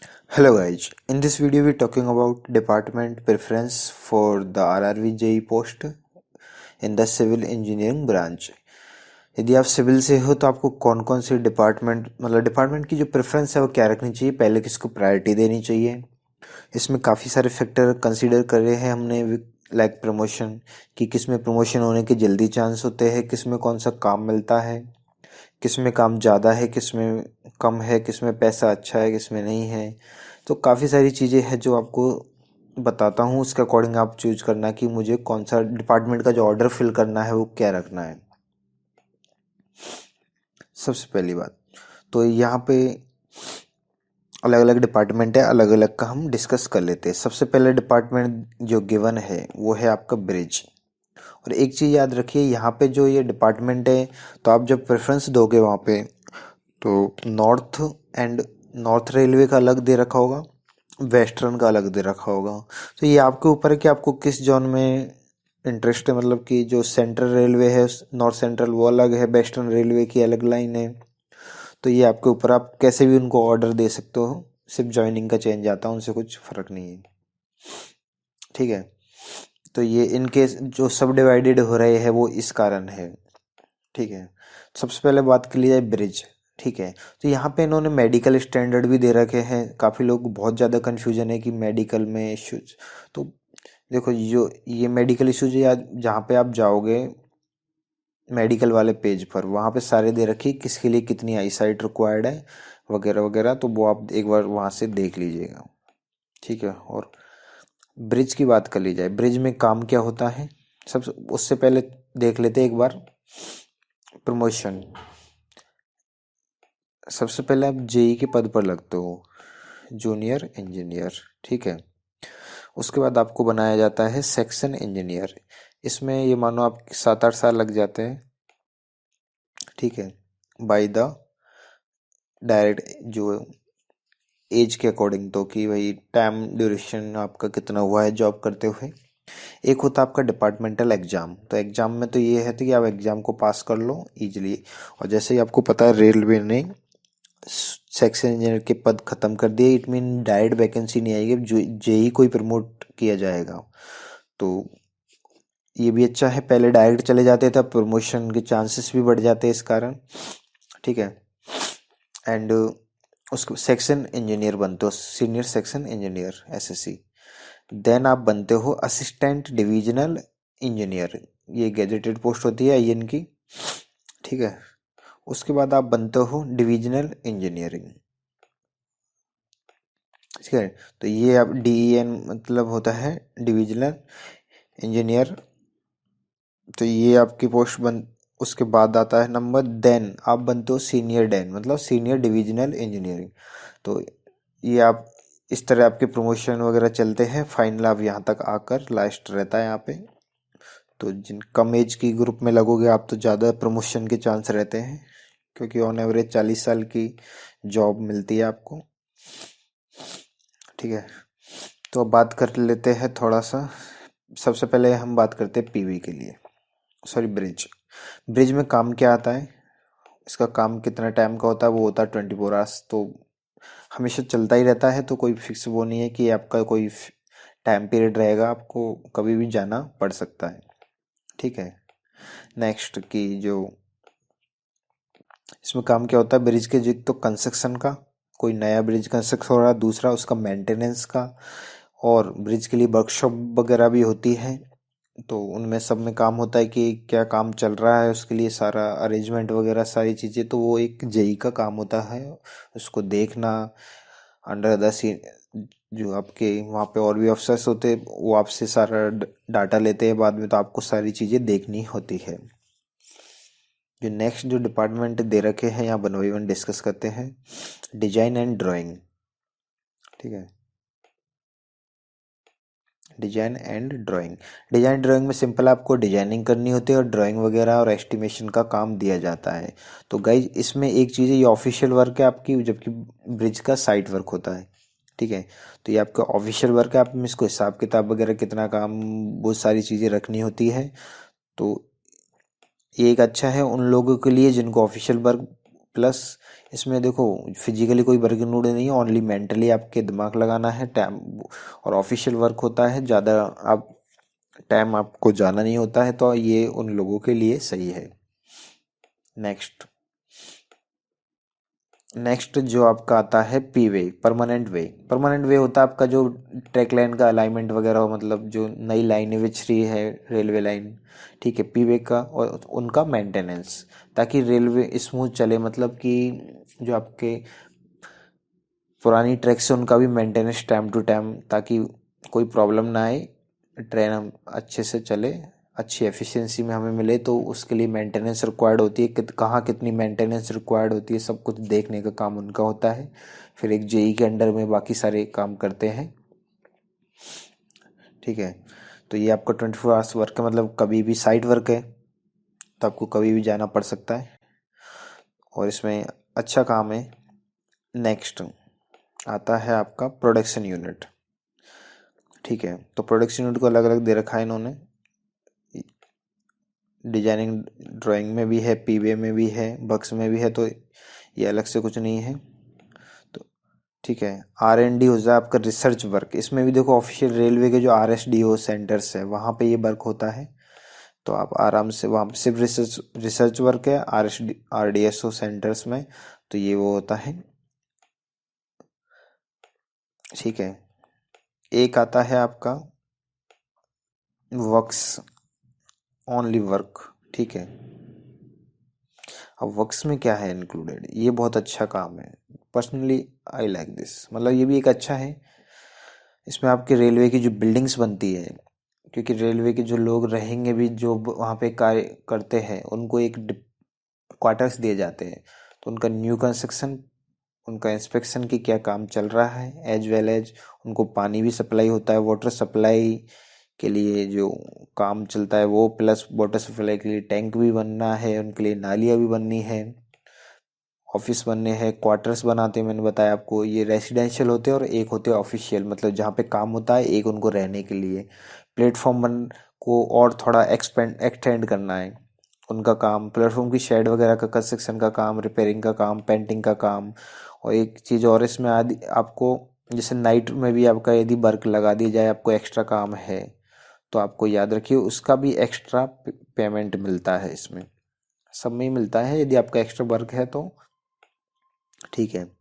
Hello guys, in this video we're talking about department preference for the RRV JEE post in the civil engineering branch। यदि आप civil से हो तो आपको कौन कौन से डिपार्टमेंट की जो प्रेफरेंस है वो क्या रखनी चाहिए, पहले किसको प्रायोरिटी देनी चाहिए। इसमें काफ़ी सारे फैक्टर कंसीडर कर रहे हैं हमने, लाइक प्रमोशन, कि किस में प्रमोशन होने के जल्दी चांस होते हैं, किस में कौन सा काम मिलता है, किस में काम ज़्यादा है, किस में कम है, किस में पैसा अच्छा है, किस में नहीं है। तो काफ़ी सारी चीज़ें हैं जो आपको बताता हूँ, उसके अकॉर्डिंग आप चूज करना कि मुझे कौन सा डिपार्टमेंट का जो ऑर्डर फिल करना है वो क्या रखना है। सबसे पहली बात तो यहाँ पे अलग अलग डिपार्टमेंट है, अलग अलग का हम डिस्कस कर लेते हैं। सबसे पहले डिपार्टमेंट जो गिवन है वो है आपका ब्रिज। और एक चीज़ याद रखिए, यहाँ पे जो ये डिपार्टमेंट है, तो आप जब प्रेफरेंस दोगे वहाँ पे, तो नॉर्थ रेलवे का अलग दे रखा होगा, वेस्टर्न का अलग दे रखा होगा। तो ये आपके ऊपर है कि आपको किस जोन में इंटरेस्ट है, मतलब कि जो सेंट्रल रेलवे है, नॉर्थ सेंट्रल, वो अलग है, वेस्टर्न रेलवे की अलग लाइन है। तो ये आपके ऊपर, आप कैसे भी उनको ऑर्डर दे सकते हो, सिर्फ ज्वाइनिंग का चेंज आता है, उनसे कुछ फर्क नहीं है। ठीक है, तो ये इनके जो सब डिवाइडेड हो रहे हैं वो इस कारण है। ठीक है, सबसे पहले बात कर ली जाए ब्रिज। ठीक है, तो यहाँ पे इन्होंने मेडिकल स्टैंडर्ड भी दे रखे हैं। काफ़ी लोग, बहुत ज़्यादा कन्फ्यूजन है कि मेडिकल में इश्यूज, तो देखो जो ये मेडिकल इश्यूज या जहाँ पे आप जाओगे मेडिकल वाले पेज पर, वहाँ पे सारे दे रखी किसके लिए कितनी आई साइट रिक्वायर्ड है वगैरह वगैरह, तो वो आप एक बार वहाँ से देख लीजिएगा। ठीक है, और ब्रिज की बात कर ली जाए, ब्रिज में काम क्या होता है, सब उससे पहले देख लेते हैं एक बार प्रमोशन। सबसे पहले आप जेई के पद पर लगते हो, जूनियर इंजीनियर। ठीक है, उसके बाद आपको बनाया जाता है सेक्शन इंजीनियर। इसमें ये मानो आप 7-8 साल लग जाते हैं। ठीक है, बाय द डायरेक्ट जो एज के अकॉर्डिंग, तो कि भाई टाइम ड्यूरेशन आपका कितना हुआ है जॉब करते हुए। एक होता है आपका डिपार्टमेंटल एग्जाम। तो एग्जाम में तो ये है कि आप एग्जाम को पास कर लो इजीली। और जैसे ही आपको पता है रेलवे ने सेक्शन इंजीनियर के पद खत्म कर दिए, इट मीन डायरेक्ट वैकेंसी नहीं आएगी, जो जेई को ही प्रमोट किया जाएगा। तो ये भी अच्छा है, पहले डायरेक्ट चले जाते थे, प्रमोशन के चांसेस भी बढ़ जाते हैं इस कारण। ठीक है, एंड उसको सेक्शन इंजीनियर बनते हो, senior section engineer, SSC. Then आप बनते हो असिस्टेंट डिविजनल इंजीनियर, ये गैजेटेड पोस्ट होती है आईएन की। ठीक है, उसके बाद आप बनते हो डिविजनल इंजीनियरिंग। ठीक है, तो ये आप डीईएन मतलब होता है डिविजनल इंजीनियर। तो ये आपकी पोस्ट बन, उसके बाद आता है नंबर, देन आप बनते हो सीनियर डेन, मतलब सीनियर डिविजनल इंजीनियरिंग। तो ये आप इस तरह आपके प्रमोशन वगैरह चलते हैं, फाइनल आप यहाँ तक आकर लास्ट रहता है यहाँ पे। तो जिन कम एज की ग्रुप में लगोगे आप तो ज़्यादा प्रमोशन के चांस रहते हैं, क्योंकि ऑन एवरेज 40 साल की जॉब मिलती है आपको। ठीक है, तो अब बात कर लेते हैं थोड़ा सा। सबसे पहले हम बात करते हैं पीवी के लिए, सॉरी ब्रिज। ब्रिज में काम क्या आता है, इसका काम कितना टाइम का होता है, वो होता है 24 आवर्स। तो हमेशा चलता ही रहता है, तो कोई फिक्स वो नहीं है कि आपका कोई टाइम पीरियड रहेगा, आपको कभी भी जाना पड़ सकता है। ठीक है, नेक्स्ट की जो इसमें काम क्या होता है ब्रिज के, जो तो कंस्ट्रक्शन का, कोई नया ब्रिज कंस्ट्रक्ट हो रहा है, दूसरा उसका मेंटेनेंस का, और ब्रिज के लिए वर्कशॉप वगैरह भी होती है। तो उनमें सब में काम होता है कि क्या काम चल रहा है, उसके लिए सारा अरेंजमेंट वगैरह सारी चीज़ें, तो वो एक जेई का काम होता है, उसको देखना। अंडर द सीन जो आपके वहाँ पे और भी अफसर्स होते हैं, वो आपसे सारा डाटा लेते हैं बाद में, तो आपको सारी चीज़ें देखनी होती है। जो नेक्स्ट जो डिपार्टमेंट दे रखे हैं यहाँ वन बाई वन डिस्कस करते हैं, डिजाइन एंड ड्राइंग। ठीक है, design and drawing. Design drawing में सिंपल आपको डिजाइनिंग करनी होती है, और ड्राइंग वगैरह और एस्टिमेशन का काम दिया जाता है। तो गाइज इसमें एक चीज़ है, ये ऑफिशियल वर्क है आपकी, जबकि ब्रिज का साइट वर्क होता है। ठीक है, तो ये आपका ऑफिशियल वर्क है, आप में इसको हिसाब किताब वगैरह कितना काम, बहुत सारी चीज़ें रखनी होती है। तो ये एक अच्छा है उन लोगों के लिए जिनको ऑफिशियल वर्क प्लस इसमें देखो फिजिकली कोई वर्किंग लोड नहीं है, ओनली मेंटली आपके दिमाग लगाना है टाइम, और ऑफिशियल वर्क होता है, ज़्यादा आप टाइम आपको जाना नहीं होता है, तो ये उन लोगों के लिए सही है। नेक्स्ट नेक्स्ट जो आपका आता है पी वे, परमानेंट वे। परमानेंट वे होता है आपका जो ट्रैक लाइन का अलाइनमेंट वगैरह हो, मतलब जो नई लाइनें बिछ रही है रेलवे लाइन, ठीक है, पी वे का और उनका मेंटेनेंस, ताकि रेलवे स्मूथ चले, मतलब कि जो आपके पुरानी ट्रैक्स है उनका भी मेंटेनेंस टाइम टू टाइम, ताकि कोई प्रॉब्लम ना आए, ट्रेन हम अच्छे से चले, अच्छी एफिशिएंसी में हमें मिले। तो उसके लिए मेंटेनेंस रिक्वायर्ड होती है, कहाँ कितनी मेंटेनेंस रिक्वायर्ड होती है, सब कुछ देखने का काम उनका होता है। फिर एक जेई के अंडर में बाकी सारे काम करते हैं, ठीक है। तो ये आपका 24 आवर्स वर्क है, मतलब कभी भी साइट वर्क है, तो आपको कभी भी जाना पड़ सकता है, और इसमें अच्छा काम है। नेक्स्ट आता है आपका प्रोडक्शन यूनिट, ठीक है। तो प्रोडक्शन यूनिट को अलग अलग दे रखा है इन्होंने, डिजाइनिंग ड्राइंग में भी है, पीवे में भी है, बक्स में भी है, तो ये अलग से कुछ नहीं है। तो ठीक है, R&D हो जाए आपका रिसर्च वर्क, इसमें भी देखो ऑफिशियल रेलवे के जो RSDO सेंटर्स है वहाँ पे ये वर्क होता है, तो आप आराम से वहाँ पे सिर्फ रिसर्च वर्क है RDSO सेंटर्स में, तो ये वो होता है, ठीक है। एक आता है आपका वर्क्स, ओनली वर्क, ठीक है। अब वर्क्स में क्या है इंक्लूडेड, ये बहुत अच्छा काम है, पर्सनली आई लाइक दिस, मतलब ये भी एक अच्छा है। इसमें आपके रेलवे की जो बिल्डिंग्स बनती है, क्योंकि रेलवे के जो लोग रहेंगे भी, जो वहाँ पे कार्य करते हैं, उनको एक क्वार्टर्स दिए जाते हैं, तो उनका न्यू कंस्ट्रक्शन, उनका इंस्पेक्शन की क्या काम चल रहा है, एज वेल एज उनको पानी भी सप्लाई होता है, वाटर सप्लाई के लिए जो काम चलता है वो, प्लस वाटर सप्लाई के लिए टैंक भी बनना है, उनके लिए नालियाँ भी बननी है, ऑफिस बनने हैं, क्वार्टर्स बनाते हैं, मैंने बताया आपको, ये रेसिडेंशियल होते हैं और एक होते हैं ऑफिशियल, मतलब जहाँ पे काम होता है, एक उनको रहने के लिए। प्लेटफॉर्म बन को और थोड़ा एक्सटेंड करना है उनका काम, प्लेटफॉर्म की शेड वगैरह का कंस्ट्रक्शन का काम, रिपेयरिंग का काम, पेंटिंग का काम। और एक चीज़ और इसमें आदि आपको, जैसे नाइट में भी आपका यदि वर्क लगा दिया जाए, आपको एक्स्ट्रा काम है, तो आपको याद रखिए उसका भी एक्स्ट्रा पेमेंट मिलता है, इसमें सब में ही मिलता है यदि आपका एक्स्ट्रा वर्क है तो, ठीक है।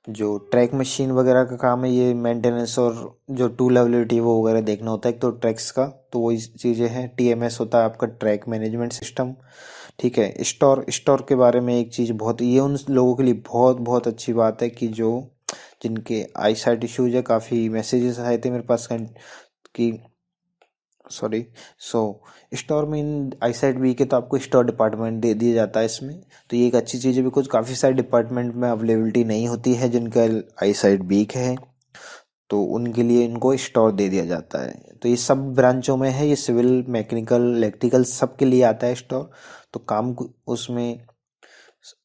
जो ट्रैक मशीन वगैरह का काम है, ये मेंटेनेंस और जो टूल अवेलेबिलिटी वो वगैरह देखना होता है, तो ट्रैक्स का तो वही चीज़ें हैं। TMS होता है आपका ट्रैक मैनेजमेंट सिस्टम, ठीक है। स्टोर स्टोर के बारे में एक चीज़ बहुत, ये उन लोगों के लिए बहुत बहुत अच्छी बात है कि जो जिनके आई साइट इश्यूज है, काफ़ी मैसेजेस आए थे मेरे पास कि सॉरी, सो स्टोर में इन आई साइड वीक है, तो आपको स्टोर डिपार्टमेंट दे दिया जाता है इसमें, तो ये एक अच्छी चीज़ है, बिकॉज काफ़ी सारे डिपार्टमेंट में अवेलेबिलिटी नहीं होती है जिनका आई साइड वीक है, तो उनके लिए इनको स्टोर दे दिया जाता है। तो ये सब ब्रांचों में है, ये सिविल, मैकेनिकल, इलेक्ट्रिकल सब के लिए आता है स्टोर। तो काम उसमें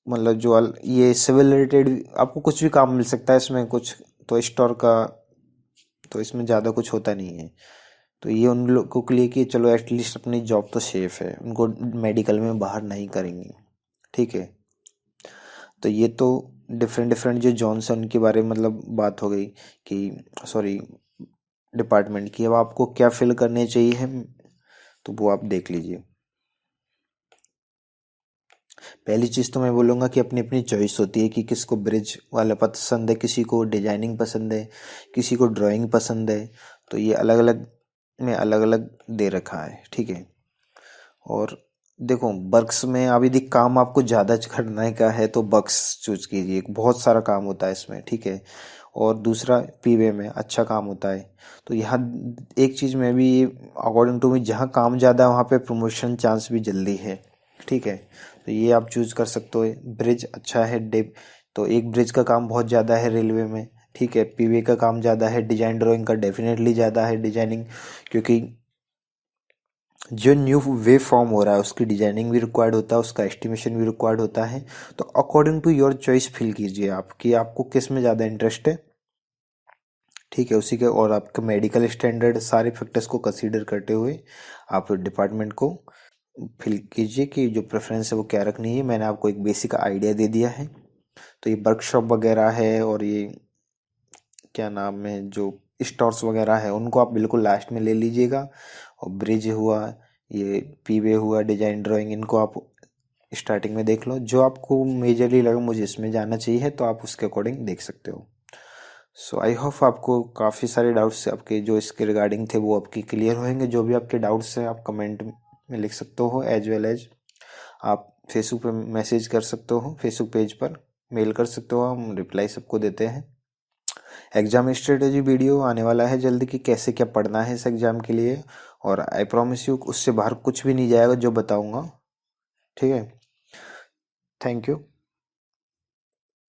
मतलब जो ये सिविल रिलेटेड आपको कुछ भी काम मिल सकता है इसमें कुछ, तो स्टोर का तो इसमें ज़्यादा कुछ होता नहीं है। तो ये उन लोगों के लिए कि चलो एटलीस्ट अपनी जॉब तो सेफ है, उनको मेडिकल में बाहर नहीं करेंगे, ठीक है। तो ये तो डिफरेंट डिफरेंट जो जॉन्स हैं उनके बारे में मतलब बात हो गई कि सॉरी डिपार्टमेंट की। अब आपको क्या फिल करने चाहिए, तो वो आप देख लीजिए। पहली चीज़ तो मैं बोलूँगा कि अपनी अपनी चॉइस होती है कि किसको ब्रिज वाला पसंद है, किसी को डिजाइनिंग पसंद है, किसी को ड्राइंग पसंद है, तो ये अलग अलग में अलग अलग दे रखा है, ठीक है। और देखो बक्स में अब यदि काम आपको ज़्यादा करने का है तो बक्स चूज कीजिए, बहुत सारा काम होता है इसमें, ठीक है। और दूसरा पीवे में अच्छा काम होता है। तो यहाँ एक चीज़ में भी अकॉर्डिंग टू मी, जहाँ काम ज़्यादा है वहाँ पे प्रमोशन चांस भी जल्दी है, ठीक है। तो ये आप चूज कर सकते हो। ब्रिज अच्छा है, डेप तो एक ब्रिज का काम बहुत ज़्यादा है रेलवे में, ठीक है। पीवे का काम ज़्यादा है, डिजाइन ड्राइंग का डेफिनेटली ज़्यादा है, डिजाइनिंग, क्योंकि जो न्यू वे फॉर्म हो रहा है उसकी डिजाइनिंग भी रिक्वायर्ड होता है, उसका एस्टिमेशन भी रिक्वायर्ड होता है। तो according to your choice fill कीजिए आप कि आपको किस में ज़्यादा इंटरेस्ट है, ठीक है, उसी के। और आपके मेडिकल स्टैंडर्ड सारे फैक्टर्स को कंसीडर करते हुए आप डिपार्टमेंट को फिल कीजिए कि जो प्रेफरेंस है वो क्या रखनी है। मैंने आपको एक बेसिक आइडिया दे दिया है। तो ये वर्कशॉप वगैरह है और ये क्या नाम है जो स्टोर्स वगैरह है उनको आप बिल्कुल लास्ट में ले लीजिएगा। और ब्रिज हुआ, ये पीवे हुआ, डिजाइन ड्राइंग, इनको आप स्टार्टिंग में देख लो। जो आपको मेजरली लगा मुझे इसमें जाना चाहिए तो आप उसके अकॉर्डिंग देख सकते हो। सो आई होप आपको काफ़ी सारे डाउट्स आपके जो इसके रिगार्डिंग थे वो आपके क्लियर होंगे। जो भी आपके डाउट्स हैं आप कमेंट में लिख सकते हो, एज वेल एज आप फेसबुक पे मैसेज कर सकते हो, फेसबुक पेज पर मेल कर सकते हो, हम रिप्लाई सबको देते हैं। एग्जाम स्ट्रेटेजी वीडियो आने वाला है जल्दी कि कैसे क्या पढ़ना है इस एग्जाम के लिए। और आई प्रॉमिस यू उससे बाहर कुछ भी नहीं जाएगा जो बताऊंगा। ठीक है, थैंक यू।